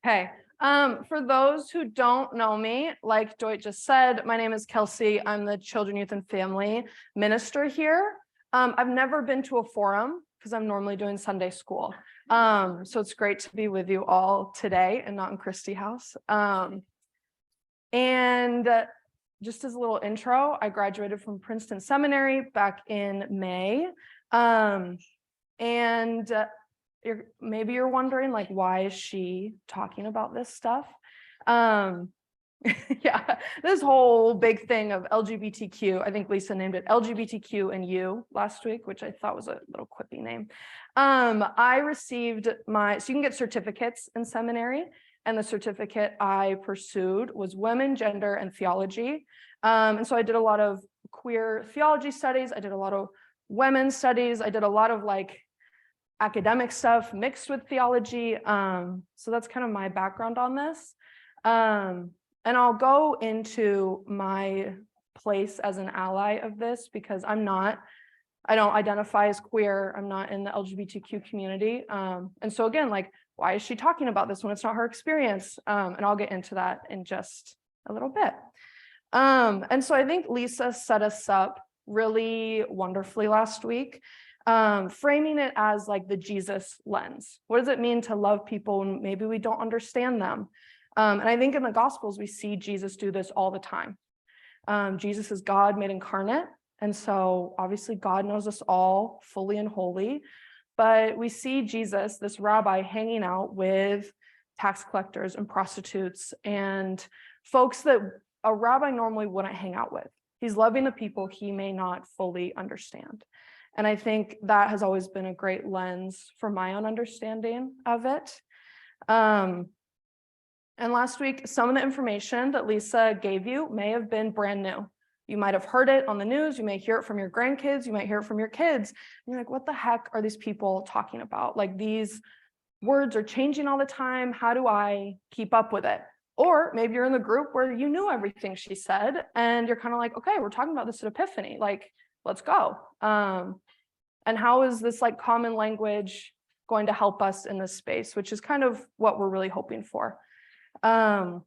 Okay. For those who don't know me, like Joy just said, my name is Kelsey. I'm the Children, Youth, and Family Minister here. I've never been to a forum because I'm normally doing Sunday school. So it's great to be with you all today and not in Christie House. And just as a little intro, I graduated from Princeton Seminary back in May. Maybe you're wondering, like, why is she talking about this stuff? Yeah, this whole big thing of LGBTQ, I think Lisa named it LGBTQ and U last week, which I thought was a little quippy name. I received so you can get certificates in seminary, and the certificate I pursued was Women, Gender, and Theology. And so I did a lot of queer theology studies. I did a lot of women's studies. I did a lot of academic stuff mixed with theology. So that's kind of my background on this. And I'll go into my place as an ally of this because I don't identify as queer. I'm not in the LGBTQ community. And so again, why is she talking about this when it's not her experience? And I'll get into that in just a little bit. And so I think Lisa set us up really wonderfully last week, framing it as the Jesus lens. What does it mean to love people when maybe we don't understand them? And I think in the Gospels, we see Jesus do this all the time. Jesus is God made incarnate. And so obviously God knows us all fully and wholly, but we see Jesus, this rabbi, hanging out with tax collectors and prostitutes and folks that a rabbi normally wouldn't hang out with. He's loving the people he may not fully understand. And I think that has always been a great lens for my own understanding of it. And last week, some of the information that Lisa gave you may have been brand new. You might have heard it on the news. You may hear it from your grandkids. You might hear it from your kids. And you're like, what the heck are these people talking about? These words are changing all the time. How do I keep up with it? Or maybe you're in the group where you knew everything she said, and you're kind of like, okay, we're talking about this at Epiphany. Let's go. And how is this common language going to help us in this space, which is kind of what we're really hoping for. And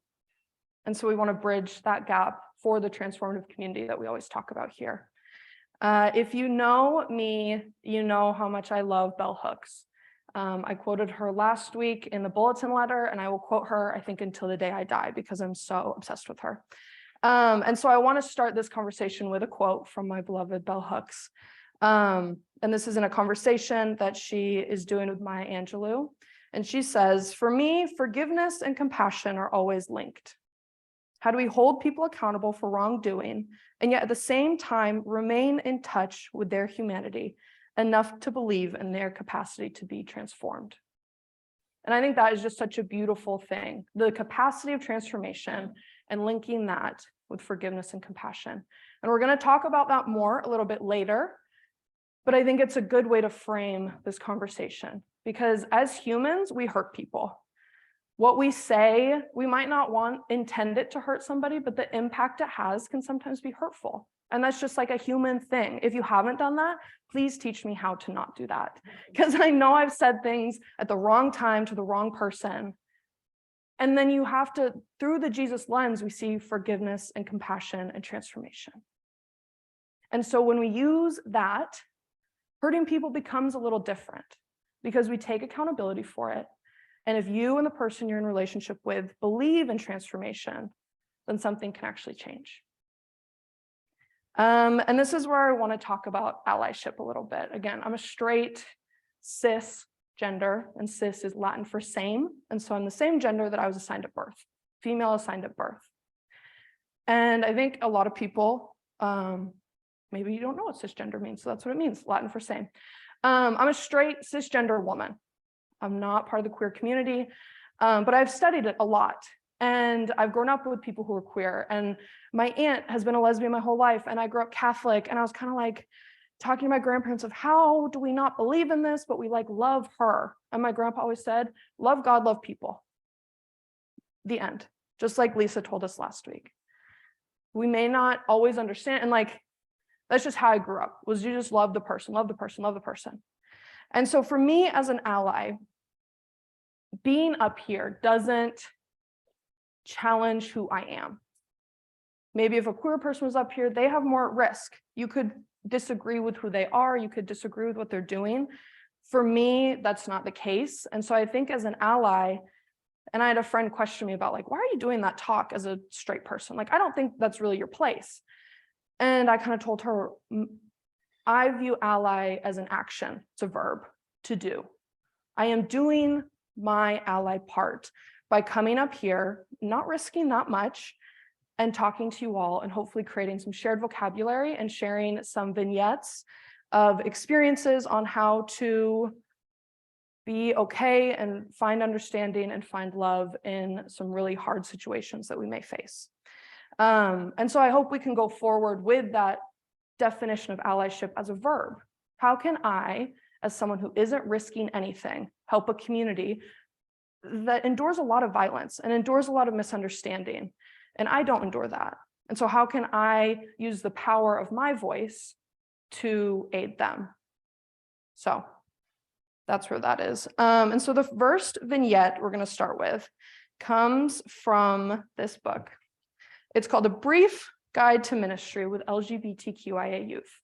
so we want to bridge that gap for the transformative community that we always talk about here. If you know me, you know how much I love bell hooks. I quoted her last week in the bulletin letter, and I will quote her, I think, until the day I die, because I'm so obsessed with her. And so I want to start this conversation with a quote from my beloved bell hooks. And this is in a conversation that she is doing with Maya Angelou. And she says, for me, forgiveness and compassion are always linked. How do we hold people accountable for wrongdoing and yet at the same time remain in touch with their humanity enough to believe in their capacity to be transformed? And I think that is just such a beautiful thing, the capacity of transformation and linking that with forgiveness and compassion. And we're going to talk about that more a little bit later, but I think it's a good way to frame this conversation because as humans, we hurt people. What we say, we might not intend it to hurt somebody, but the impact it has can sometimes be hurtful. And that's just a human thing. If you haven't done that, please teach me how to not do that. Because I know I've said things at the wrong time to the wrong person. And then you have to, through the Jesus lens, we see forgiveness and compassion and transformation. And so when we use that, hurting people becomes a little different because we take accountability for it. And if you and the person you're in relationship with believe in transformation, then something can actually change. And this is where I want to talk about allyship a little bit. Again, I'm a straight cis gender, and cis is Latin for same. And so I'm the same gender that I was assigned at birth, female assigned at birth. And I think a lot of people, maybe you don't know what cisgender means, so that's what it means, Latin for same. I'm a straight cisgender woman. I'm not part of the queer community, but I've studied it a lot. And I've grown up with people who are queer. And my aunt has been a lesbian my whole life. And I grew up Catholic. And I was kind of talking to my grandparents of how do we not believe in this, but we love her. And my grandpa always said, love God, love people. The end. Just like Lisa told us last week. We may not always understand. And that's just how I grew up, was you just love the person, love the person, love the person. And so for me as an ally, being up here doesn't challenge who I am. Maybe if a queer person was up here, they have more risk. You could disagree with who they are, you could disagree with what they're doing. For me, that's not the case. And so I think as an ally, and I had a friend question me about like, why are you doing that talk as a straight person? Like, I don't think that's really your place. And I kind of told her, I view ally as an action. It's a verb, to do. I am doing my ally part by coming up here, not risking that much, and talking to you all and hopefully creating some shared vocabulary and sharing some vignettes of experiences on how to be okay and find understanding and find love in some really hard situations that we may face. And so I hope we can go forward with that definition of allyship as a verb. How can I, as someone who isn't risking anything, help a community that endures a lot of violence and endures a lot of misunderstanding? And I don't endure that. And so how can I use the power of my voice to aid them? So that's where that is. And so the first vignette we're going to start with comes from this book. It's called A Brief Guide to Ministry with LGBTQIA Youth.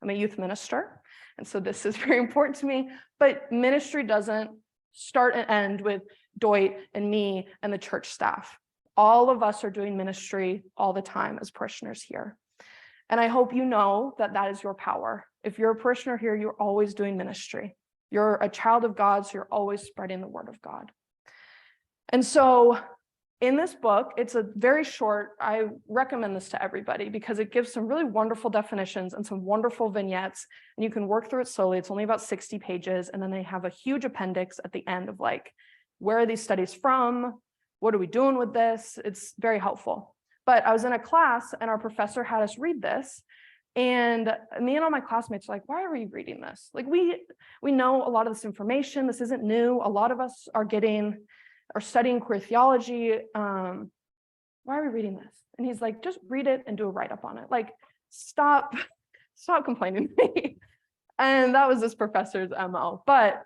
I'm a youth minister, and so this is very important to me, but ministry doesn't start and end with Doit and me and the church staff. All of us are doing ministry all the time as parishioners here. And I hope you know that that is your power. If you're a parishioner here, you're always doing ministry. You're a child of God, so you're always spreading the word of God. And so in this book, it's a very short, I recommend this to everybody because it gives some really wonderful definitions and some wonderful vignettes, and you can work through it slowly. It's only about 60 pages, and then they have a huge appendix at the end of like, where are these studies from? What are we doing with this? It's very helpful. But I was in a class and our professor had us read this, and me and all my classmates are like, why are we reading this? Like we know a lot of this information. This isn't new. A lot of us are studying queer theology. Why are we reading this? And he's like, just read it and do a write-up on it. Like, stop complaining to me. And that was this professor's MO. But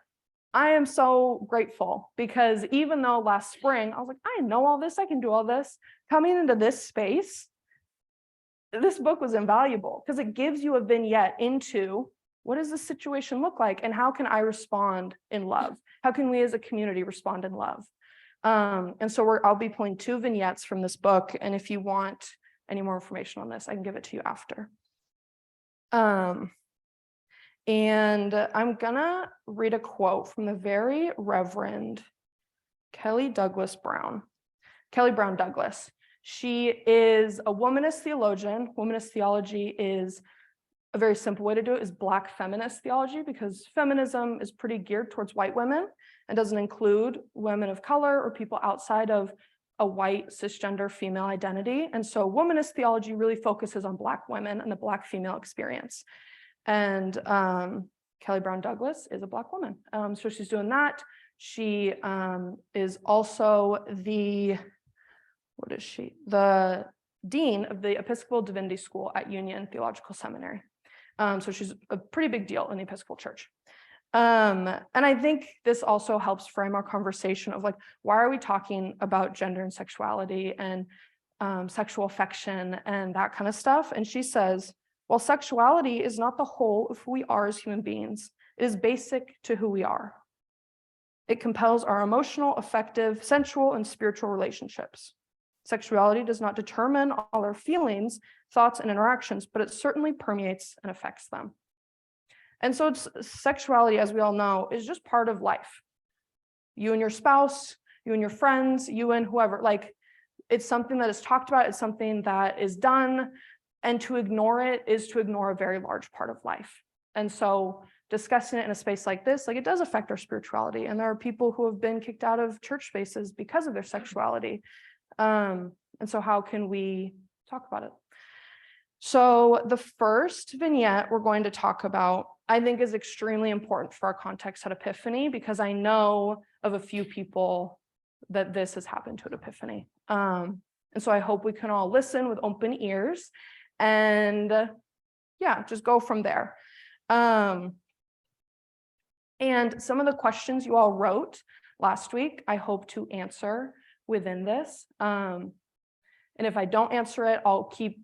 I am so grateful because even though last spring, I was like, I know all this, I can do all this. Coming into this space, this book was invaluable because it gives you a vignette into what does this situation look like and how can I respond in love? How can we as a community respond in love? And so I'll be pulling 2 vignettes from this book. And if you want any more information on this, I can give it to you after. And I'm gonna read a quote from the very Reverend Kelly Brown Douglas. She is a womanist theologian. Womanist theology is a very simple way to do it is Black feminist theology because feminism is pretty geared towards white women and doesn't include women of color or people outside of a white cisgender female identity. And so womanist theology really focuses on Black women and the Black female experience. And Kelly Brown Douglas is a Black woman. So she's doing that. She is also the dean of the Episcopal Divinity School at Union Theological Seminary. So she's a pretty big deal in the Episcopal Church. And I think this also helps frame our conversation of like, why are we talking about gender and sexuality and sexual affection and that kind of stuff? And she says, well, sexuality is not the whole of who we are as human beings. It is basic to who we are. It compels our emotional, affective, sensual, and spiritual relationships. Sexuality does not determine all our feelings, thoughts, and interactions, but it certainly permeates and affects them. And so sexuality, as we all know, is just part of life. You and your spouse, you and your friends, you and whoever, like it's something that is talked about, it's something that is done, and to ignore it is to ignore a very large part of life. And so discussing it in a space like this, like it does affect our spirituality. And there are people who have been kicked out of church spaces because of their sexuality. And so how can we talk about it? So the first vignette we're going to talk about, I think is extremely important for our context at Epiphany, because I know of a few people that this has happened to at Epiphany. And so I hope we can all listen with open ears and just go from there. And some of the questions you all wrote, last week. I hope to answer within this. And if I don't answer it, I'll keep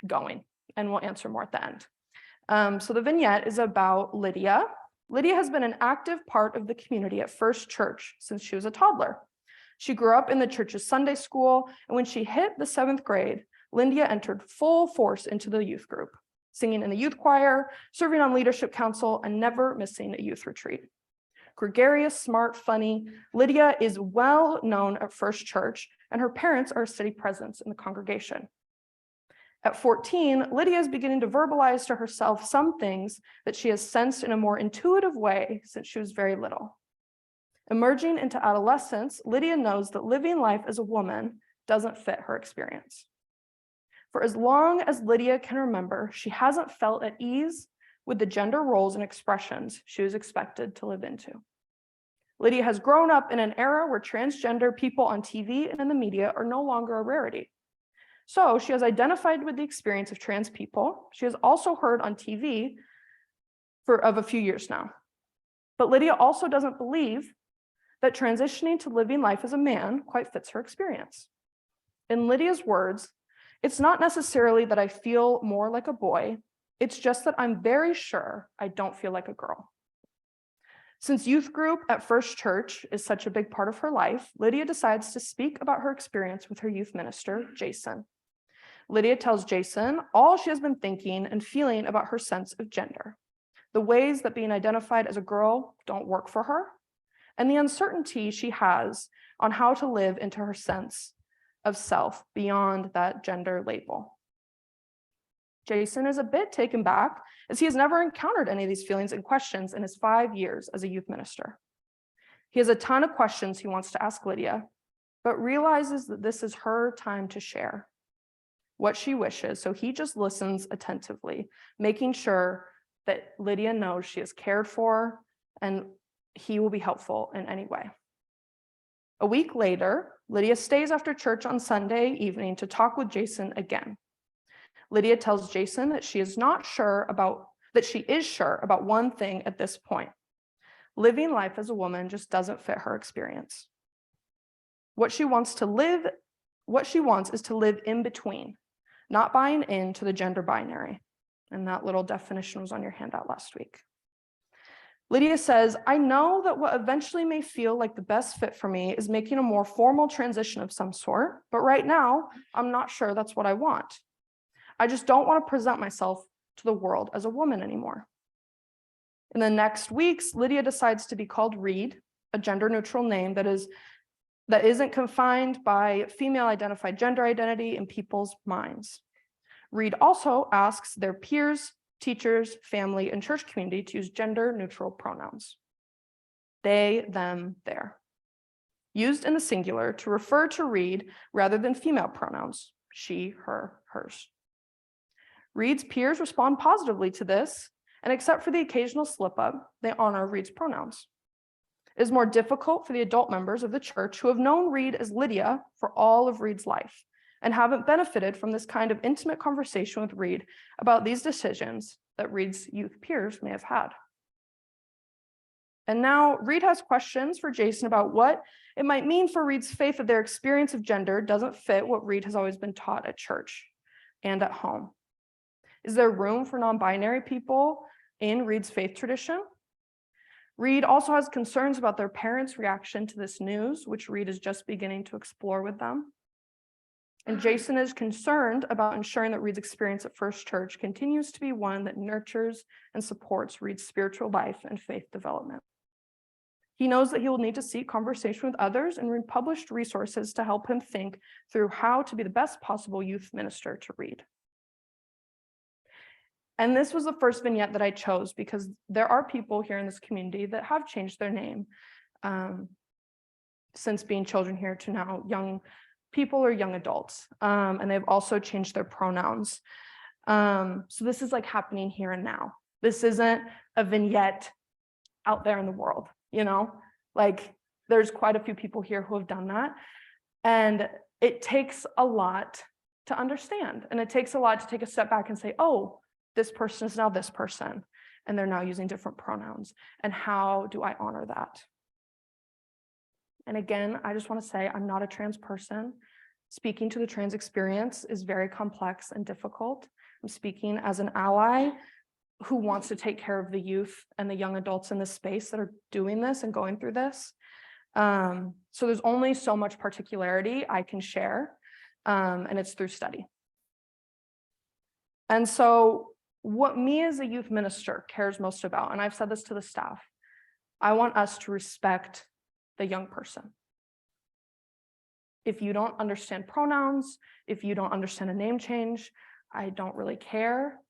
going and we'll answer more at the end. So the vignette is about Lydia. Lydia has been an active part of the community at First Church since she was a toddler. She grew up in the church's Sunday school, and when she hit the 7th grade, Lydia entered full force into the youth group, singing in the youth choir, serving on leadership council, and never missing a youth retreat. Gregarious, smart, funny, Lydia is well known at First Church, and her parents are a steady presence in the congregation. At 14, Lydia is beginning to verbalize to herself some things that she has sensed in a more intuitive way since she was very little. Emerging into adolescence, Lydia knows that living life as a woman doesn't fit her experience. For as long as Lydia can remember, she hasn't felt at ease with the gender roles and expressions she was expected to live into. Lydia has grown up in an era where transgender people on TV and in the media are no longer a rarity. So she has identified with the experience of trans people. She has also heard on TV of a few years now. But Lydia also doesn't believe that transitioning to living life as a man quite fits her experience. In Lydia's words, it's not necessarily that I feel more like a boy, it's just that I'm very sure I don't feel like a girl. Since youth group at First Church is such a big part of her life, Lydia decides to speak about her experience with her youth minister, Jason. Lydia tells Jason all she has been thinking and feeling about her sense of gender, the ways that being identified as a girl don't work for her, and the uncertainty she has on how to live into her sense of self beyond that gender label. Jason is a bit taken back as he has never encountered any of these feelings and questions in his 5 years as a youth minister. He has a ton of questions he wants to ask Lydia, but realizes that this is her time to share what she wishes, so he just listens attentively, making sure that Lydia knows she is cared for and he will be helpful in any way. A week later, Lydia stays after church on Sunday evening to talk with Jason again. Lydia tells Jason that she is sure about one thing at this point. Living life as a woman just doesn't fit her experience. What she wants is to live in between, not buying into the gender binary. And that little definition was on your handout last week. Lydia says, I know that what eventually may feel like the best fit for me is making a more formal transition of some sort, but right now, I'm not sure that's what I want. I just don't want to present myself to the world as a woman anymore. In the next weeks, Lydia decides to be called Reed, a gender-neutral name that isn't confined by female-identified gender identity in people's minds. Reed also asks their peers, teachers, family, and church community to use gender-neutral pronouns. They, them, their. Used in the singular to refer to Reed rather than female pronouns, she, her, hers. Reed's peers respond positively to this, and except for the occasional slip-up, they honor Reed's pronouns. It is more difficult for the adult members of the church who have known Reed as Lydia for all of Reed's life and haven't benefited from this kind of intimate conversation with Reed about these decisions that Reed's youth peers may have had. And now Reed has questions for Jason about what it might mean for Reed's faith that their experience of gender doesn't fit what Reed has always been taught at church and at home. Is there room for non-binary people in Reed's faith tradition? Reed also has concerns about their parents' reaction to this news, which Reed is just beginning to explore with them. And Jason is concerned about ensuring that Reed's experience at First Church continues to be one that nurtures and supports Reed's spiritual life and faith development. He knows that he will need to seek conversation with others and read published resources to help him think through how to be the best possible youth minister to Reed. And this was the first vignette that I chose because there are people here in this community that have changed their name since being children here to now young people or young adults. And they've also changed their pronouns. So this is like happening here and now. This isn't a vignette out there in the world, you know? Like there's quite a few people here who have done that. And it takes a lot to understand. And it takes a lot to take a step back and say, oh, this person is now this person, and they're now using different pronouns. And how do I honor that? And again, I just want to say I'm not a trans person. Speaking to the trans experience is very complex and difficult. I'm speaking as an ally who wants to take care of the youth and the young adults in this space that are doing this and going through this. So there's only so much particularity I can share, and it's through study. And so what me as a youth minister cares most about, and I've said this to the staff, I want us to respect the young person. If you don't understand pronouns, if you don't understand a name change, I don't really care,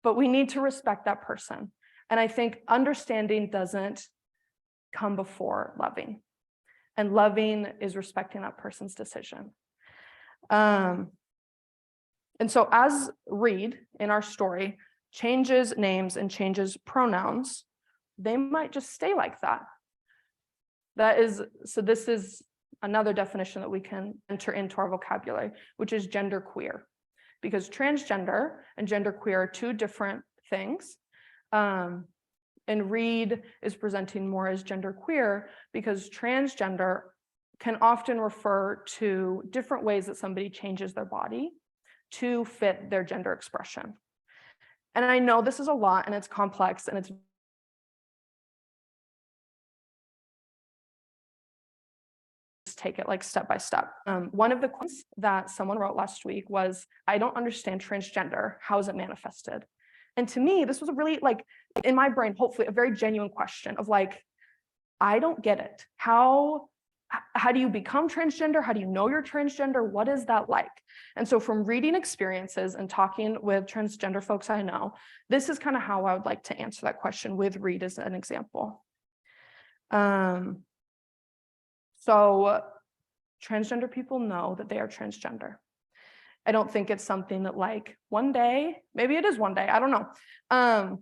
but we need to respect that person. And I think understanding doesn't come before loving, and loving is respecting that person's decision. And so as Reed in our story changes names and changes pronouns, they might just stay like that. So this is another definition that we can enter into our vocabulary, which is genderqueer, because transgender and genderqueer are two different things. And Reed is presenting more as genderqueer because transgender can often refer to different ways that somebody changes their body to fit their gender expression. And I know this is a lot and it's complex and it's take it like step by step. One of the questions that someone wrote last week was, I don't understand transgender. How is it manifested? And to me, this was a really, like, in my brain, hopefully a very genuine question of like, I don't get it. How do you become transgender? How do you know you're transgender? What is that like? And so from reading experiences and talking with transgender folks I know, this is kind of how I would like to answer that question with Reed as an example. So transgender people know that they are transgender. I don't think it's something that like one day, maybe it is one day, I don't know.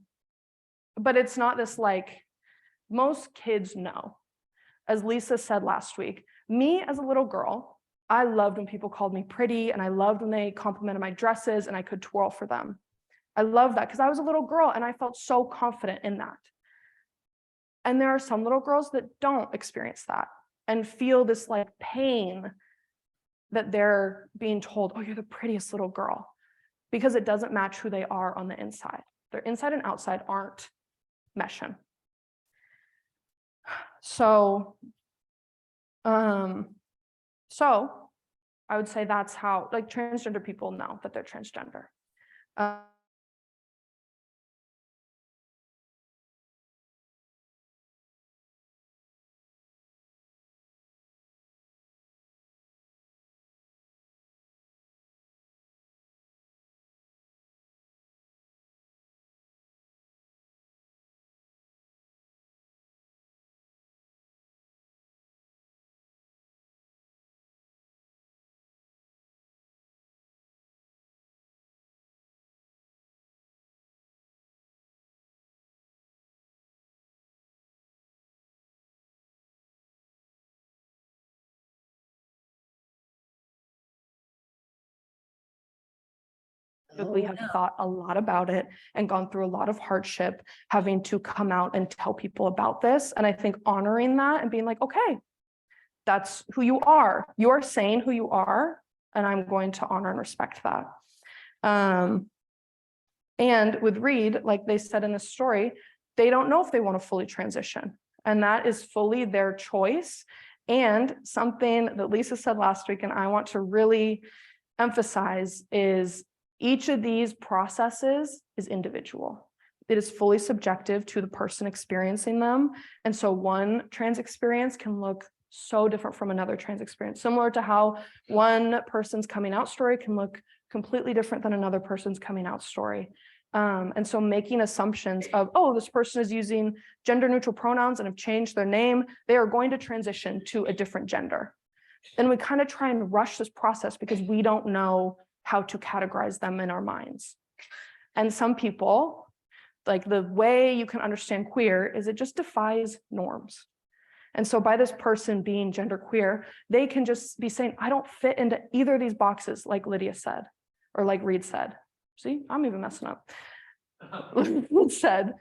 But it's not this like, most kids know. As Lisa said last week, me as a little girl, I loved when people called me pretty and I loved when they complimented my dresses and I could twirl for them. I loved that because I was a little girl and I felt so confident in that. And there are some little girls that don't experience that and feel this like pain that they're being told, oh, you're the prettiest little girl, because it doesn't match who they are on the inside. Their inside and outside aren't meshing. So I would say that's how, like, transgender people know that they're transgender. We have thought a lot about it and gone through a lot of hardship having to come out and tell people about this. And I think honoring that and being like, okay, that's who you are. You're saying who you are, and I'm going to honor and respect that. And with Reed, like they said in the story, they don't know if they want to fully transition. And that is fully their choice. And something that Lisa said last week, and I want to really emphasize, is each of these processes is individual. It is fully subjective to the person experiencing them. And so one trans experience can look so different from another trans experience, similar to how one person's coming out story can look completely different than another person's coming out story. And so making assumptions of, oh, this person is using gender neutral pronouns and have changed their name, they are going to transition to a different gender. And we kind of try and rush this process because we don't know how to categorize them in our minds. And some people, like, the way you can understand queer is it just defies norms. And so by this person being genderqueer, they can just be saying, I don't fit into either of these boxes, like Lydia said, or like Reed said. See, I'm even messing up. Said,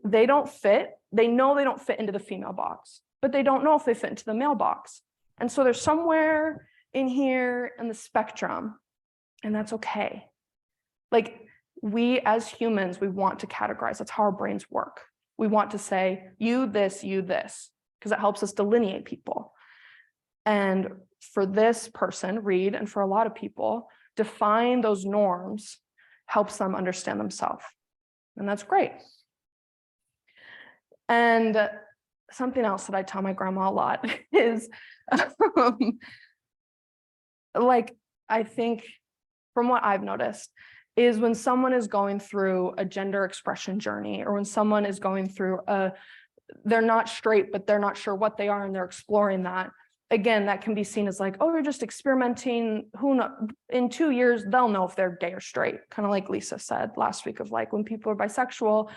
they don't fit. They know they don't fit into the female box. but they don't know if they fit into the mailbox. And so they're somewhere in here in the spectrum, and that's okay. Like, we as humans, we want to categorize. That's how our brains work. We want to say, you this, because it helps us delineate people. And for this person, Reed, and for a lot of people, define those norms helps them understand themselves. And that's great. And something else that I tell my grandma a lot is, like, I think from what I've noticed is when someone is going through a gender expression journey, or when someone is going through they're not straight, but they're not sure what they are and they're exploring that. Again, that can be seen as like, oh, you're just experimenting. Who knows? In 2 years, they'll know if they're gay or straight. Kind of like Lisa said last week of like, when people are bisexual,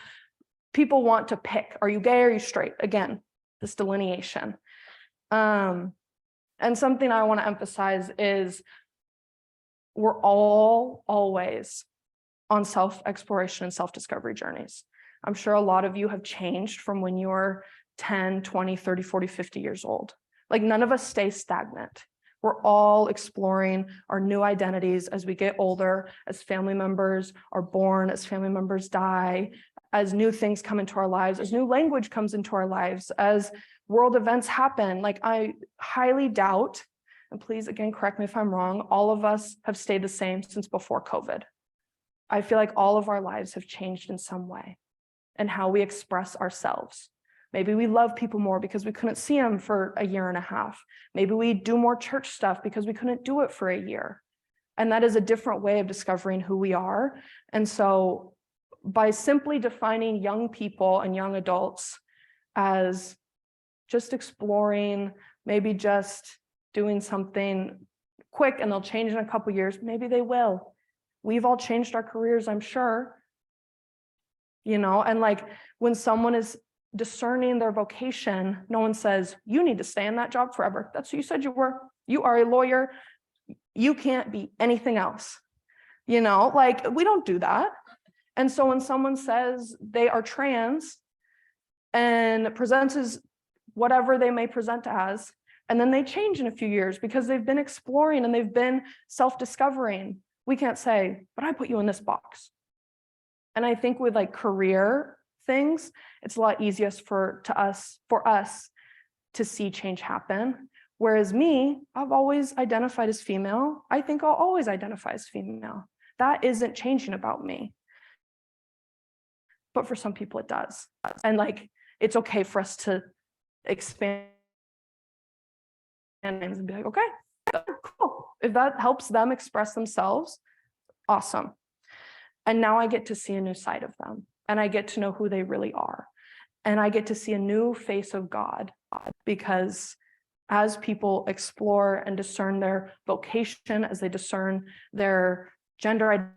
people want to pick, are you gay or are you straight? Again, this delineation. And something I want to emphasize is we're all always on self-exploration and self-discovery journeys. I'm sure a lot of you have changed from when you were 10, 20, 30, 40, 50 years old. Like, none of us stay stagnant. We're all exploring our new identities as we get older, as family members are born, as family members die, as new things come into our lives, as new language comes into our lives, as world events happen. Like, I highly doubt, and please, again, correct me if I'm wrong, all of us have stayed the same since before COVID. I feel like all of our lives have changed in some way, and how we express ourselves. Maybe we love people more because we couldn't see them for a year and a half. Maybe we do more church stuff because we couldn't do it for a year. And that is a different way of discovering who we are. And so by simply defining young people and young adults as just exploring, maybe just doing something quick and they'll change in a couple of years, maybe they will. We've all changed our careers, I'm sure. You know, and like, when someone is discerning their vocation, no one says, you need to stay in that job forever. That's who you said you were. You are a lawyer. You can't be anything else. You know, like, we don't do that. And so when someone says they are trans and presents as whatever they may present as, and then they change in a few years because they've been exploring and they've been self-discovering, we can't say, but I put you in this box. And I think with like career things, it's a lot easier for us to see change happen. Whereas me, I've always identified as female. I think I'll always identify as female. That isn't changing about me. But for some people it does. And like, it's okay for us to expand and be like, okay, cool. If that helps them express themselves, awesome. And now I get to see a new side of them, and I get to know who they really are. And I get to see a new face of God, because as people explore and discern their vocation, as they discern their gender identity,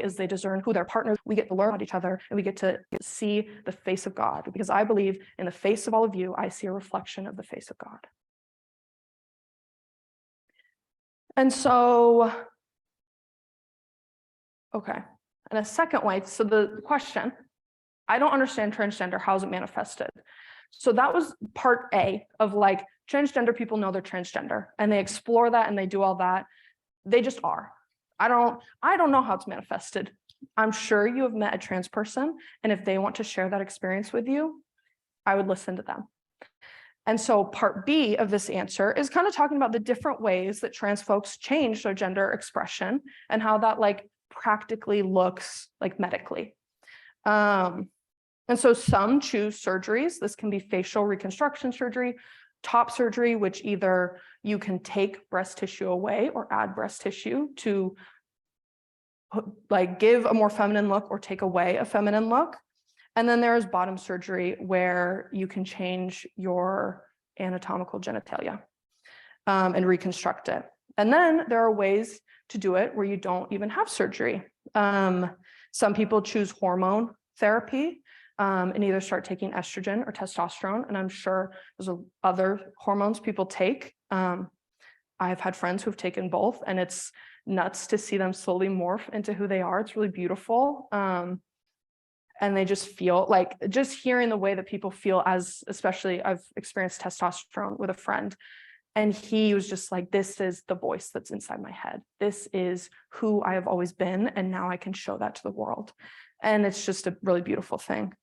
as they discern who their partners, we get to learn about each other, and we get to see the face of God. Because I believe in the face of all of you, I see a reflection of the face of God. And so, okay. And a second way, so the question, I don't understand transgender, how's it manifested? So that was part A of like, transgender people know they're transgender and they explore that and they do all that. They just are. I don't know how it's manifested. I'm sure you have met a trans person, and if they want to share that experience with you, I would listen to them. And so part B of this answer is kind of talking about the different ways that trans folks change their gender expression and how that like practically looks like medically. And so some choose surgeries. This can be facial reconstruction surgery, top surgery, which either you can take breast tissue away or add breast tissue to like give a more feminine look or take away a feminine look. And then there is bottom surgery, where you can change your anatomical genitalia and reconstruct it. And then there are ways to do it where you don't even have surgery. Some people choose hormone therapy and either start taking estrogen or testosterone. And I'm sure there's other hormones people take. I've had friends who've taken both, and it's nuts to see them slowly morph into who they are. It's really beautiful. and they just feel like, just hearing the way that people feel, as especially I've experienced testosterone with a friend, and he was just like, this is the voice that's inside my head. This is who I have always been, and now I can show that to the world. And it's just a really beautiful thing.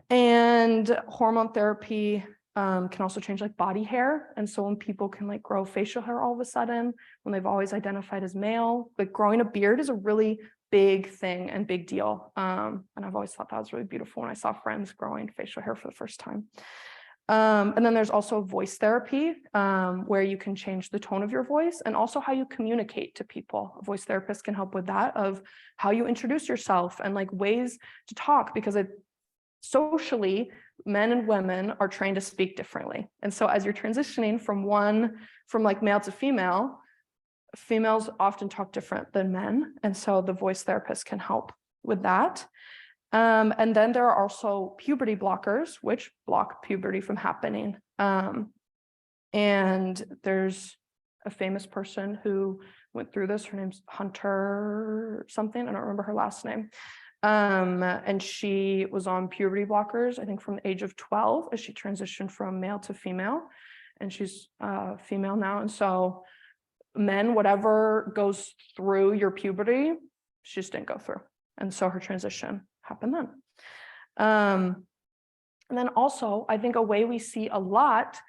And hormone therapy can also change like body hair. And so when people can like grow facial hair all of a sudden, when they've always identified as male, like growing a beard is a really big thing and big deal. And I've always thought that was really beautiful when I saw friends growing facial hair for the first time. And then there's also voice therapy, where you can change the tone of your voice and also how you communicate to people. A voice therapist can help with that, of how you introduce yourself and like ways to talk, because socially, men and women are trained to speak differently. And so as you're transitioning from like male to female, females often talk different than men. And so the voice therapist can help with that. And then there are also puberty blockers, which block puberty from happening. And there's a famous person who went through this. Her name's Hunter something. I don't remember her last name. And she was on puberty blockers, I think from the age of 12, as she transitioned from male to female. And she's female now. And so men, whatever goes through your puberty, she just didn't go through. And so her transition happened then. And then also, I think a way we see a lot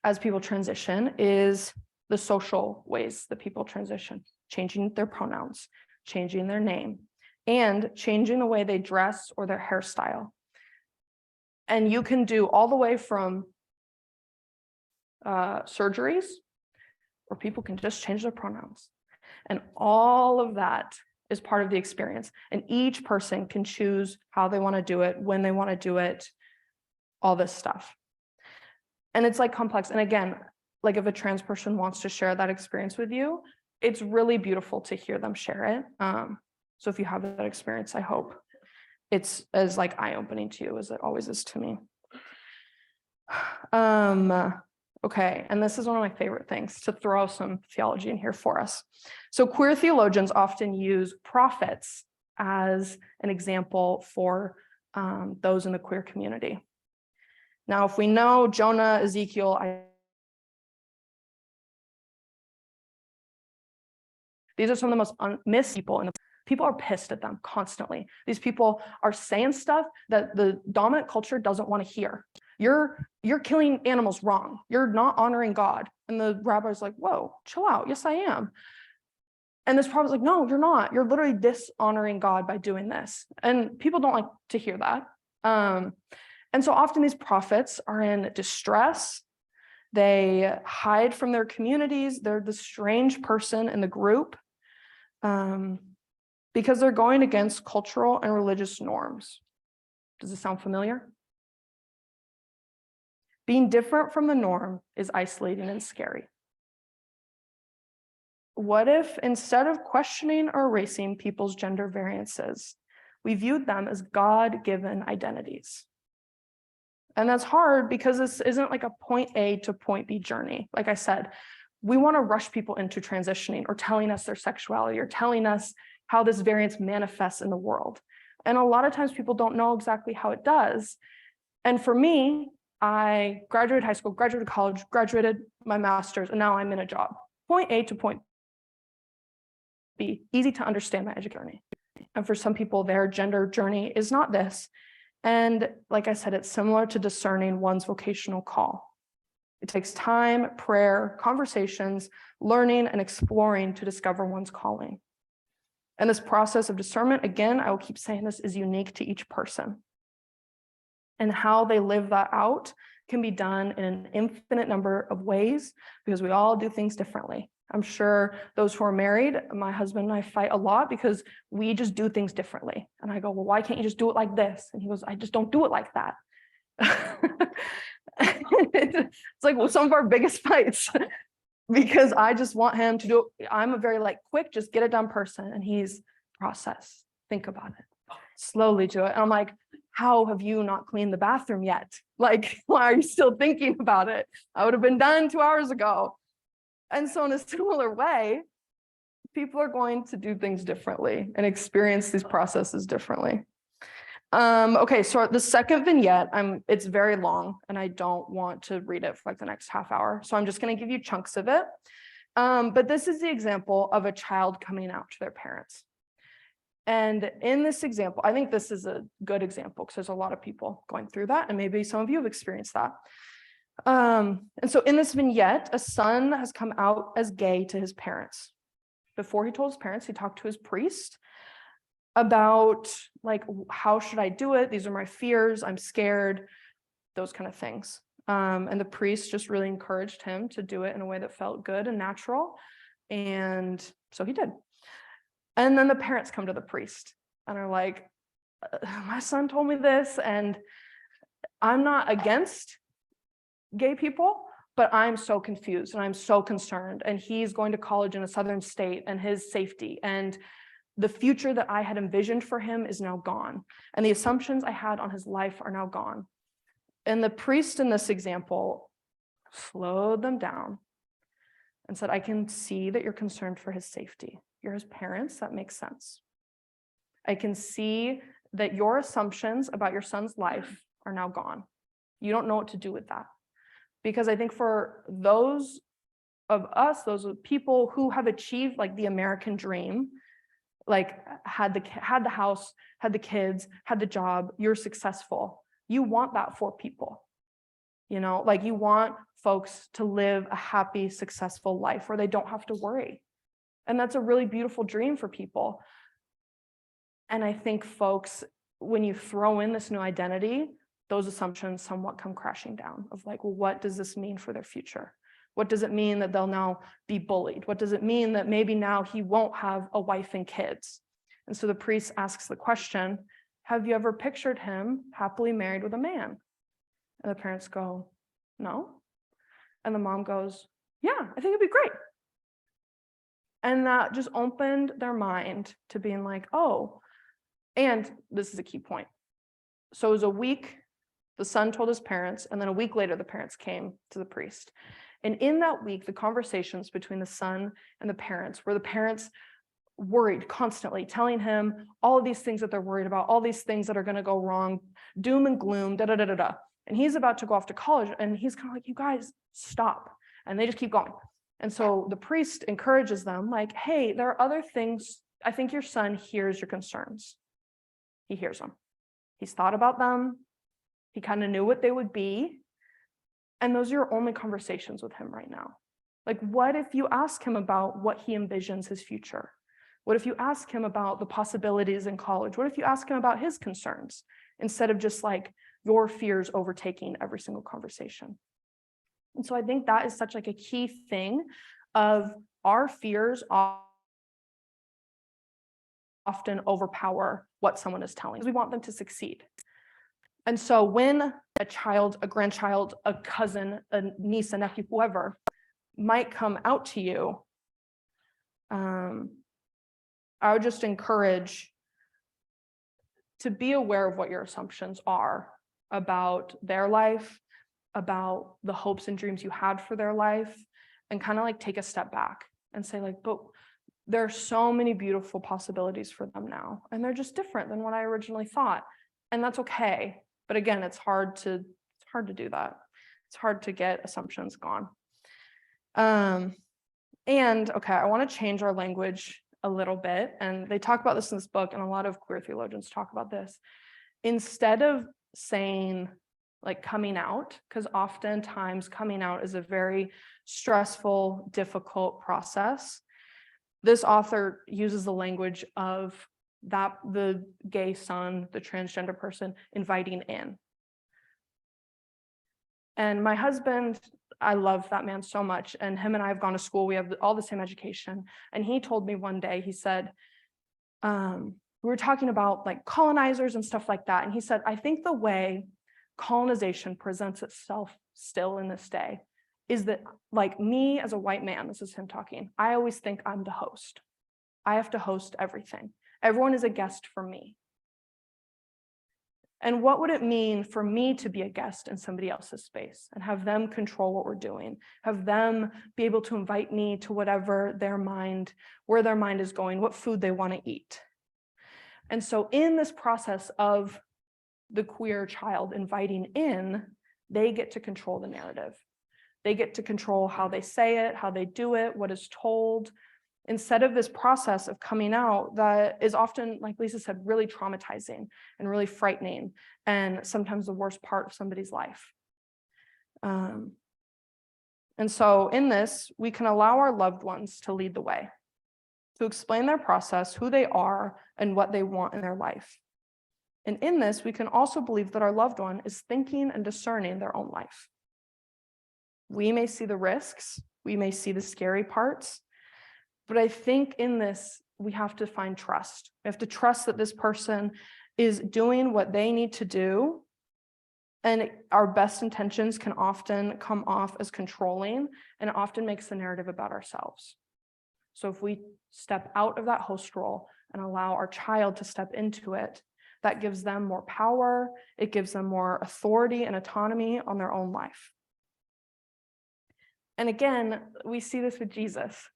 as people transition is the social ways that people transition, changing their pronouns, changing their name, and changing the way they dress or their hairstyle. And you can do all the way from surgeries, or people can just change their pronouns. And all of that is part of the experience. And each person can choose how they want to do it, when they want to do it, all this stuff. And it's like complex. And again, like if a trans person wants to share that experience with you, it's really beautiful to hear them share it. So if you have that experience, I hope it's as like eye-opening to you as it always is to me. Okay, and this is one of my favorite things, to throw some theology in here for us. So queer theologians often use prophets as an example for those in the queer community. Now, if we know Jonah, Ezekiel, these are some of the most missed people, and people are pissed at them constantly. These people are saying stuff that the dominant culture doesn't want to hear. You're killing animals wrong. You're not honoring God. And the rabbi's like, whoa, chill out. Yes, I am. And this prophet's like, no, you're not. You're literally dishonoring God by doing this. And people don't like to hear that. And so often these prophets are in distress. They hide from their communities. They're the strange person in the group, because they're going against cultural and religious norms. Does it sound familiar? Being different from the norm is isolating and scary. What if instead of questioning or erasing people's gender variances, we viewed them as God-given identities? And that's hard because this isn't like a point A to point B journey. Like I said, we want to rush people into transitioning or telling us their sexuality or telling us how this variance manifests in the world. And a lot of times people don't know exactly how it does. And for me, I graduated high school, graduated college, graduated my master's, and now I'm in a job. Point A to point B, easy to understand my education journey. And for some people, their gender journey is not this. And like I said, it's similar to discerning one's vocational call. It takes time, prayer, conversations, learning, and exploring to discover one's calling. And this process of discernment, again, I will keep saying this, is unique to each person. And how they live that out can be done in an infinite number of ways, because we all do things differently. I'm sure those who are married, my husband and I fight a lot because we just do things differently. And I go, well, why can't you just do it like this? And he goes, I just don't do it like that. It's like, well, some of our biggest fights, because I just want him to do it. I'm a very like quick, just get it done person. And he's process, think about it, slowly do it. And I'm like, how have you not cleaned the bathroom yet? Like, why are you still thinking about it? I would have been done 2 hours ago. And so in a similar way, People are going to do things differently and experience these processes differently. Okay, so the second vignette, it's very long and I don't want to read it for like the next half hour. So I'm just going to give you chunks of it. But this is the example of a child coming out to their parents. And in this example, I think this is a good example because there's a lot of people going through that, and maybe some of you have experienced that. And so in this vignette, a son has come out as gay to his parents. Before he told his parents, he talked to his priest about like, how should I do it? These are my fears. I'm scared, those kind of things. And the priest just really encouraged him to do it in a way that felt good and natural. And so he did. And then the parents come to the priest and are like, my son told me this, and I'm not against gay people, but I'm so confused and I'm so concerned. And he's going to college in a southern state, and his safety and the future that I had envisioned for him is now gone. And the assumptions I had on his life are now gone. And the priest in this example slowed them down and said, I can see that you're concerned for his safety. You're his parents, that makes sense. I can see that your assumptions about your son's life are now gone. You don't know what to do with that. Because I think for those of us, those people who have achieved like the American dream, like had the house, had the kids, had the job, you're successful. You want that for people. You know, like you want folks to live a happy, successful life where they don't have to worry. And that's a really beautiful dream for people. And I think folks, when you throw in this new identity, those assumptions somewhat come crashing down of like, well, what does this mean for their future? What does it mean that they'll now be bullied? What does it mean that maybe now he won't have a wife and kids? And so the priest asks the question, have you ever pictured him happily married with a man? And the parents go, no. And the mom goes, yeah, I think it'd be great. And that just opened their mind to being like, oh, and this is a key point. So it was a week, the son told his parents, and then a week later, the parents came to the priest. And in that week, the conversations between the son and the parents, where the parents worried constantly, telling him all of these things that they're worried about, all these things that are going to go wrong, doom and gloom, da da da da da. And he's about to go off to college, and he's kind of like, you guys, stop. And they just keep going. And so the priest encourages them, like, hey, there are other things. I think your son hears your concerns. He hears them. He's thought about them. He kind of knew what they would be. And those are your only conversations with him right now. Like, what if you ask him about what he envisions his future? What if you ask him about the possibilities in college? What if you ask him about his concerns instead of just like your fears overtaking every single conversation? And so I think that is such like a key thing of our fears often overpower what someone is telling, because we want them to succeed. And so when a child, a grandchild, a cousin, a niece, a nephew, whoever might come out to you, I would just encourage to be aware of what your assumptions are about their life, about the hopes and dreams you had for their life, and kind of like take a step back and say like, but there are so many beautiful possibilities for them now, and they're just different than what I originally thought. And that's okay. But again, it's hard to do that. It's hard to get assumptions gone. And okay, I want to change our language a little bit. And they talk about this in this book, and a lot of queer theologians talk about this. Instead of saying like coming out, because oftentimes coming out is a very stressful, difficult process. This author uses the language of that the gay son, the transgender person, inviting in. And my husband, I love that man so much, and him and I have gone to school. We have all the same education. And he told me one day, he said, we were talking about like colonizers and stuff like that. And he said, I think the way colonization presents itself still in this day is that like me as a white man, this is him talking, I always think I'm the host. I have to host everything. Everyone is a guest for me. And what would it mean for me to be a guest in somebody else's space and have them control what we're doing, have them be able to invite me to whatever where their mind is going, what food they want to eat. And so in this process of the queer child inviting in, they get to control the narrative. They get to control how they say it, how they do it, what is told, instead of this process of coming out that is often, like Lisa said, really traumatizing and really frightening, and sometimes the worst part of somebody's life. And so in this, we can allow our loved ones to lead the way, to explain their process, who they are, and what they want in their life. And in this, we can also believe that our loved one is thinking and discerning their own life. We may see the risks, we may see the scary parts, but I think in this, we have to find trust. We have to trust that this person is doing what they need to do. And our best intentions can often come off as controlling, and it often makes the narrative about ourselves. So if we step out of that host role and allow our child to step into it, that gives them more power. It gives them more authority and autonomy on their own life. And again, we see this with Jesus.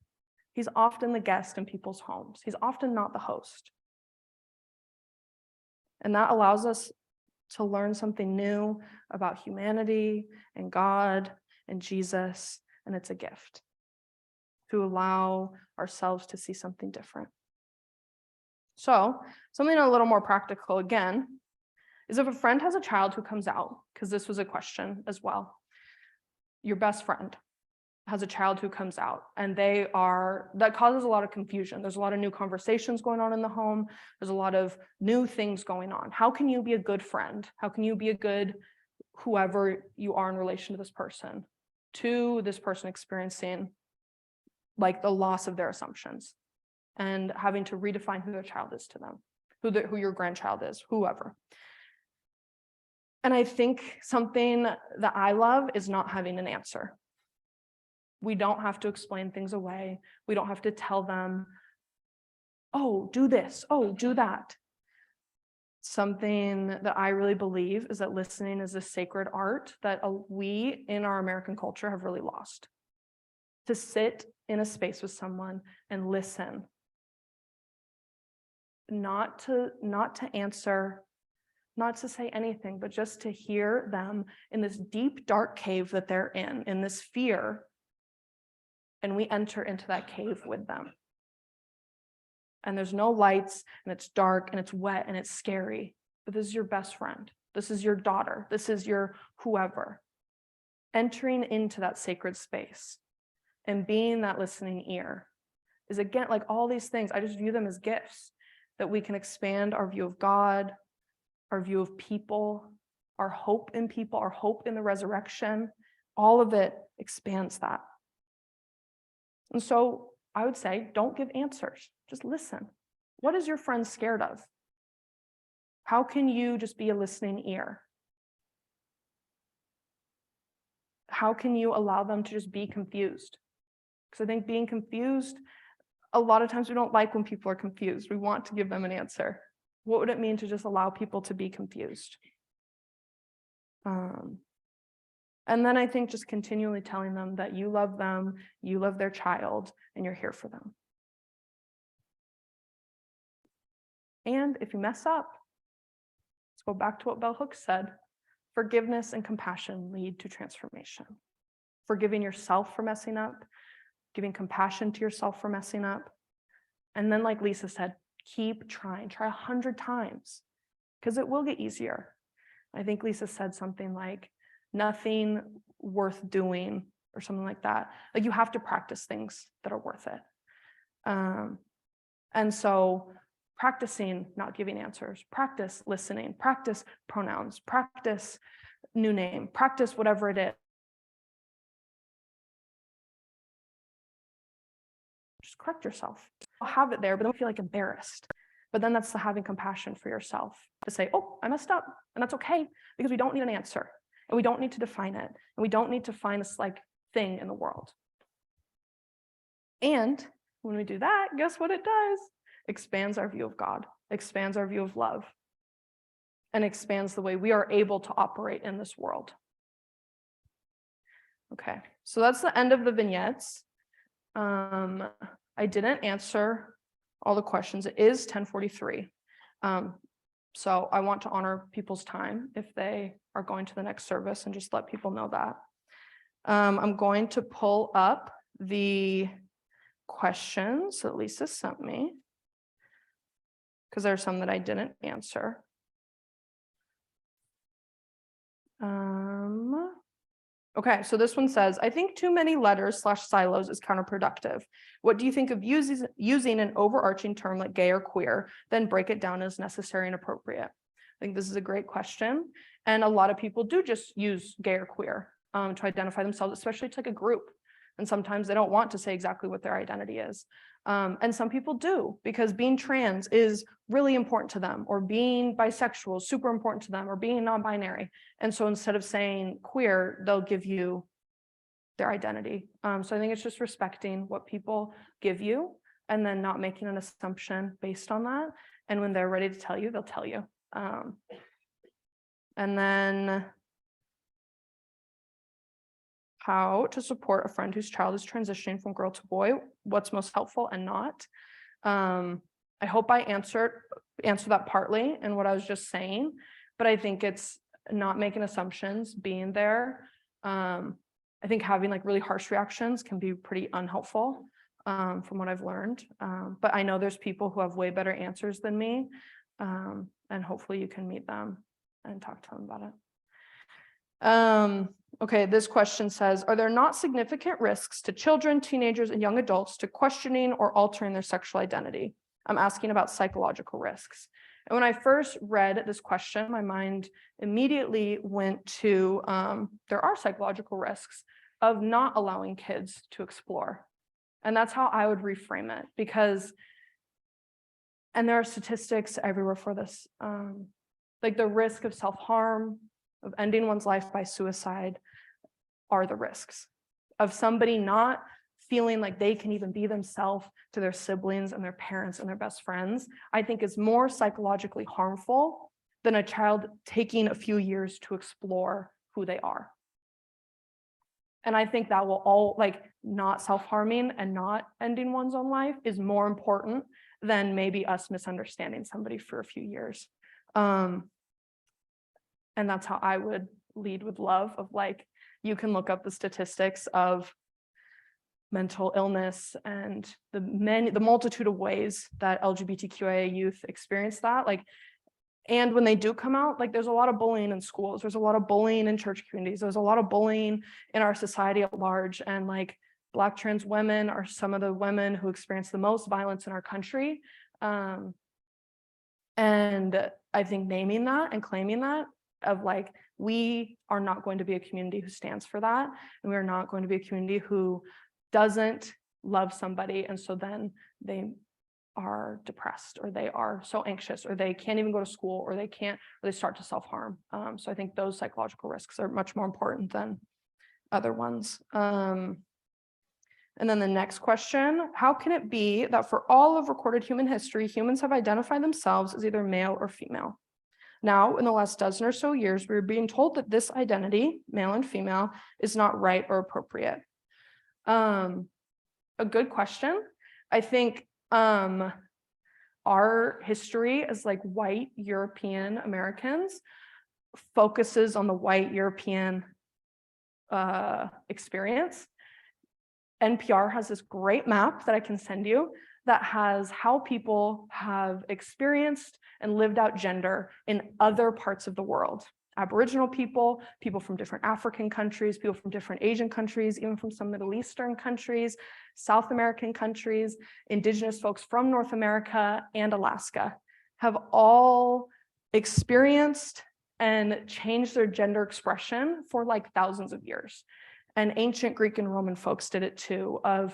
He's often the guest in people's homes. He's often not the host. And that allows us to learn something new about humanity and God and Jesus, and it's a gift to allow ourselves to see something different. So, something a little more practical again, is if a friend has a child who comes out, because this was a question as well, your best friend has a child who comes out, and that causes a lot of confusion. There's a lot of new conversations going on in the home. There's a lot of new things going on. How can you be a good friend? How can you be a good whoever you are in relation to this person experiencing like the loss of their assumptions and having to redefine who their child is to them, who your grandchild is, whoever. And I think something that I love is not having an answer. We don't have to explain things away. We don't have to tell them, oh, do this, oh, do that. Something that I really believe is that listening is a sacred art that we in our American culture have really lost. To sit in a space with someone and listen. Not to answer, not to say anything, but just to hear them in this deep, dark cave that they're in this fear. And we enter into that cave with them. And there's no lights, and it's dark, and it's wet, and it's scary. But this is your best friend. This is your daughter. This is your whoever. Entering into that sacred space and being that listening ear is, again, like all these things, I just view them as gifts that we can expand our view of God, our view of people, our hope in people, our hope in the resurrection. All of it expands that. And so I would say, don't give answers, just listen. What is your friend scared of? How can you just be a listening ear? How can you allow them to just be confused? Because I think being confused, a lot of times we don't like when people are confused. We want to give them an answer. What would it mean to just allow people to be confused? And then I think just continually telling them that you love them, you love their child, and you're here for them. And if you mess up, let's go back to what Bell Hooks said. Forgiveness and compassion lead to transformation. Forgiving yourself for messing up, giving compassion to yourself for messing up. And then, like Lisa said, keep trying. Try 100 times, because it will get easier. I think Lisa said something like, nothing worth doing, or something like that. Like, you have to practice things that are worth it. And so practicing not giving answers, practice listening, practice pronouns, practice new name, practice whatever it is. Just correct yourself. You'll have it there, but don't feel like embarrassed. But then that's the having compassion for yourself to say, oh, I messed up, and that's okay, because we don't need an answer. And we don't need to define it. And we don't need to find this like thing in the world. And when we do that, guess what it does? Expands our view of God, expands our view of love. and expands the way we are able to operate in this world. Okay, so that's the end of the vignettes. I didn't answer all the questions. It is 10:43. So I want to honor people's time if they are going to the next service and just let people know that. I'm going to pull up the questions that Lisa sent me, because there are some that I didn't answer. Okay, so this one says, I think too many letters/silos is counterproductive. What do you think of using an overarching term like gay or queer, then break it down as necessary and appropriate? I think this is a great question. And a lot of people do just use gay or queer to identify themselves, especially to like a group. And sometimes they don't want to say exactly what their identity is. And some people do, because being trans is really important to them, or being bisexual is super important to them, or being non-binary. And so instead of saying queer, they'll give you their identity. So I think it's just respecting what people give you and then not making an assumption based on that. And when they're ready to tell you, they'll tell you. And then how to support a friend whose child is transitioning from girl to boy, what's most helpful and not. I hope I answered that partly in what I was just saying, but I think it's not making assumptions, being there. I think having like really harsh reactions can be pretty unhelpful from what I've learned. But I know there's people who have way better answers than me, and hopefully you can meet them and talk to them about it. Okay, this question says, are there not significant risks to children, teenagers, and young adults to questioning or altering their sexual identity? I'm asking about psychological risks. And when I first read this question, my mind immediately went to, there are psychological risks of not allowing kids to explore. And that's how I would reframe it, because, and there are statistics everywhere for this, like the risk of self-harm, of ending one's life by suicide, are the risks of somebody not feeling like they can even be themselves to their siblings and their parents and their best friends. I think is more psychologically harmful than a child taking a few years to explore who they are. And I think that will all, like, not self-harming and not ending one's own life is more important than maybe us misunderstanding somebody for a few years. And that's how I would lead with love, of like, you can look up the statistics of mental illness and the multitude of ways that LGBTQIA youth experience that. Like, and when they do come out, like, there's a lot of bullying in schools, there's a lot of bullying in church communities, there's a lot of bullying in our society at large. And like, Black trans women are some of the women who experience the most violence in our country. And I think naming that and claiming that, of like, we are not going to be a community who stands for that, and we are not going to be a community who doesn't love somebody, and so then they are depressed, or they are so anxious, or they can't even go to school, or they start to self-harm. So I think those psychological risks are much more important than other ones. And then the next question, how can it be that for all of recorded human history, humans have identified themselves as either male or female? Now, in the last dozen or so years, we're being told that this identity, male and female, is not right or appropriate. A good question. I think our history as like white European Americans focuses on the white European experience. NPR has this great map that I can send you that has how people have experienced and lived out gender in other parts of the world. Aboriginal people, people from different African countries, people from different Asian countries, even from some Middle Eastern countries, South American countries, Indigenous folks from North America and Alaska have all experienced and changed their gender expression for like thousands of years. And ancient Greek and Roman folks did it too, and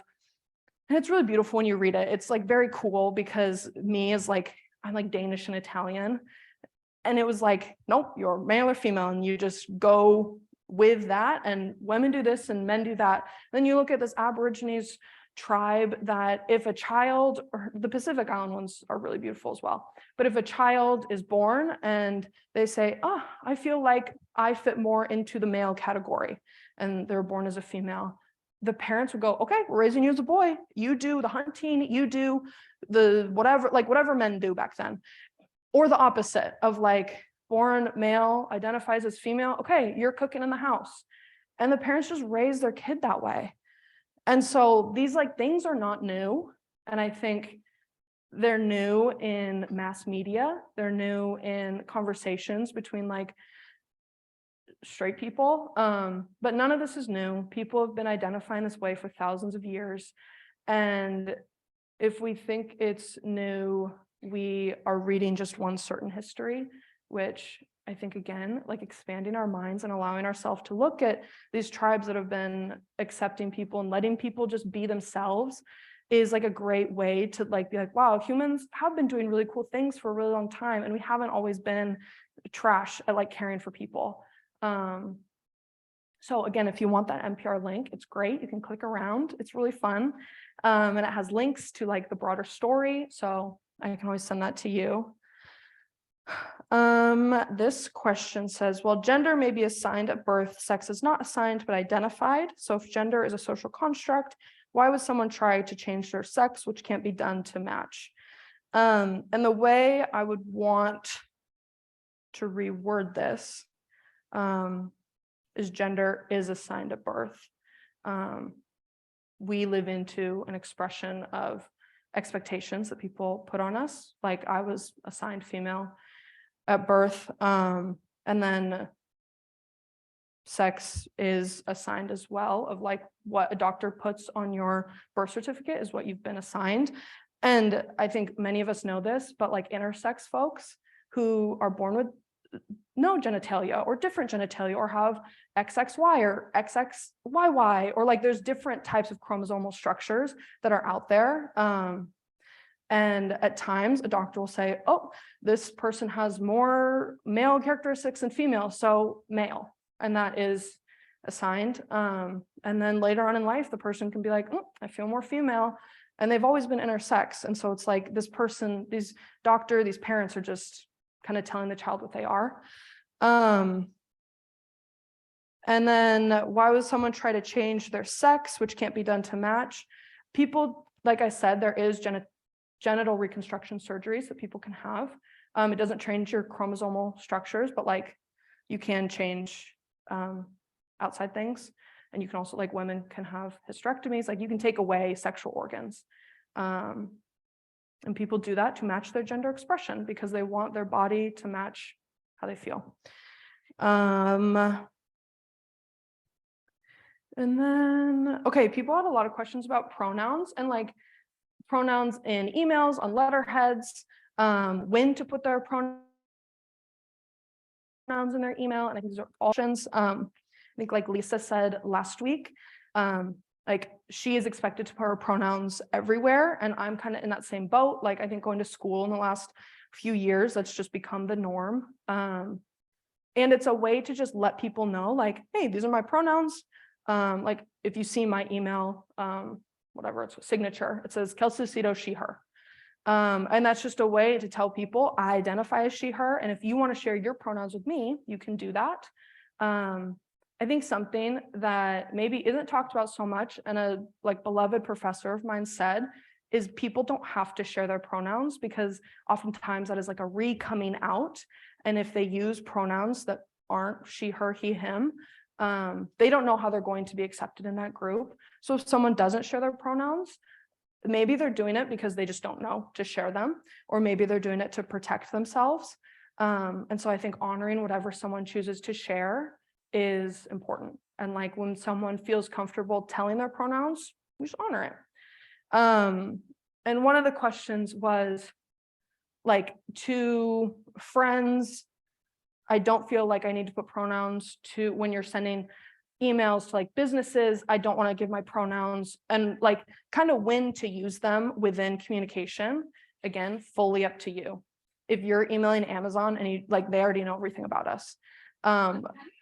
it's really beautiful when you read it. It's like very cool, because me is like, I'm like Danish and Italian. And it was like, nope, you're male or female, and you just go with that. And women do this and men do that. Then you look at this Aborigines tribe that if a child, or the Pacific Island ones are really beautiful as well, but if a child is born and they say, oh, I feel like I fit more into the male category, and they're born as a female, the parents would go, okay, we're raising you as a boy. You do the hunting, you do the whatever, like whatever men do back then. Or the opposite of like born male, identifies as female. Okay, you're cooking in the house. And the parents just raise their kid that way. And so these like things are not new. And I think they're new in mass media. They're new in conversations between like straight people. But none of this is new. People have been identifying this way for thousands of years. And if we think it's new, we are reading just one certain history, which I think, again, like expanding our minds and allowing ourselves to look at these tribes that have been accepting people and letting people just be themselves is like a great way to like be like, wow, humans have been doing really cool things for a really long time, and we haven't always been trash at like caring for people. So again, if you want that NPR link, it's great. You can click around. It's really fun. And it has links to like the broader story. So I can always send that to you. This question says, well, gender may be assigned at birth, sex is not assigned but identified. So if gender is a social construct, why would someone try to change their sex, which can't be done to match? And the way I would want to reword this is gender is assigned at birth. We live into an expression of expectations that people put on us. Like I was assigned female at birth, and then sex is assigned as well, of like what a doctor puts on your birth certificate is what you've been assigned. And I think many of us know this, but like intersex folks who are born with no genitalia or different genitalia or have XXY or XXYY, or like there's different types of chromosomal structures that are out there. And at times a doctor will say, oh, this person has more male characteristics than female, so male, and that is assigned. And then later on in life, the person can be like, oh, I feel more female, and they've always been intersex. And so it's like this person, these parents are just kind of telling the child what they are. And then why would someone try to change their sex, which can't be done to match? People, like I said, there is genital reconstruction surgeries that people can have. It doesn't change your chromosomal structures, but like you can change outside things. And you can also, like women can have hysterectomies, like you can take away sexual organs. And people do that to match their gender expression because they want their body to match how they feel. And then, okay, people had a lot of questions about pronouns and like pronouns in emails, on letterheads, when to put their pronouns in their email. And I think these are options. I think like Lisa said last week, like she is expected to put her pronouns everywhere. And I'm kind of in that same boat. Like I think going to school in the last few years, that's just become the norm. And it's a way to just let people know like, hey, these are my pronouns. Like if you see my email, whatever it's signature, it says Kelsey, Lucido, she, her. And that's just a way to tell people I identify as she, her. And if you want to share your pronouns with me, you can do that. I think something that maybe isn't talked about so much, and a like beloved professor of mine said, is people don't have to share their pronouns because oftentimes that is like a re-coming out. And if they use pronouns that aren't she, her, he, him, they don't know how they're going to be accepted in that group. So if someone doesn't share their pronouns, maybe they're doing it because they just don't know to share them, or maybe they're doing it to protect themselves. And so I think honoring whatever someone chooses to share is important. And like when someone feels comfortable telling their pronouns, we just honor it. And one of the questions was like, to friends, I don't feel like I need to put pronouns to when you're sending emails to like businesses, I don't want to give my pronouns, and like kind of when to use them within communication. Again, fully up to you. If you're emailing Amazon and you like, they already know everything about us.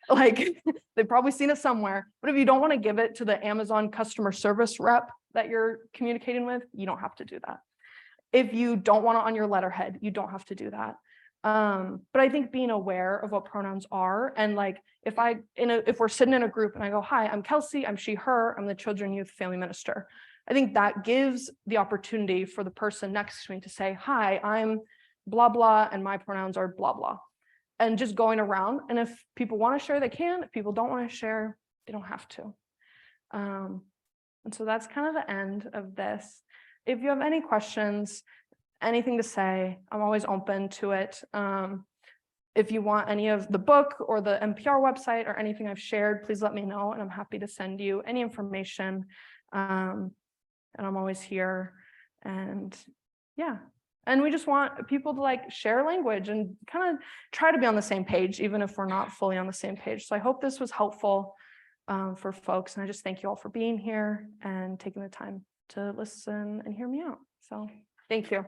Like they've probably seen it somewhere, but if you don't want to give it to the Amazon customer service rep, that you're communicating with, you don't have to do that. If you don't want it on your letterhead, you don't have to do that. But I think being aware of what pronouns are, and like if we're sitting in a group and I go, hi, I'm Kelsey, I'm she, her, I'm the children, youth, family minister. I think that gives the opportunity for the person next to me to say, hi, I'm blah, blah, and my pronouns are blah, blah. And just going around. And if people want to share, they can. If people don't want to share, they don't have to. And so that's kind of the end of this. If you have any questions, anything to say, I'm always open to it. If you want any of the book or the NPR website or anything I've shared, please let me know, and I'm happy to send you any information. And I'm always here. And yeah, and we just want people to like share language and kind of try to be on the same page, even if we're not fully on the same page. So I hope this was helpful for folks. And I just thank you all for being here and taking the time to listen and hear me out. So thank you.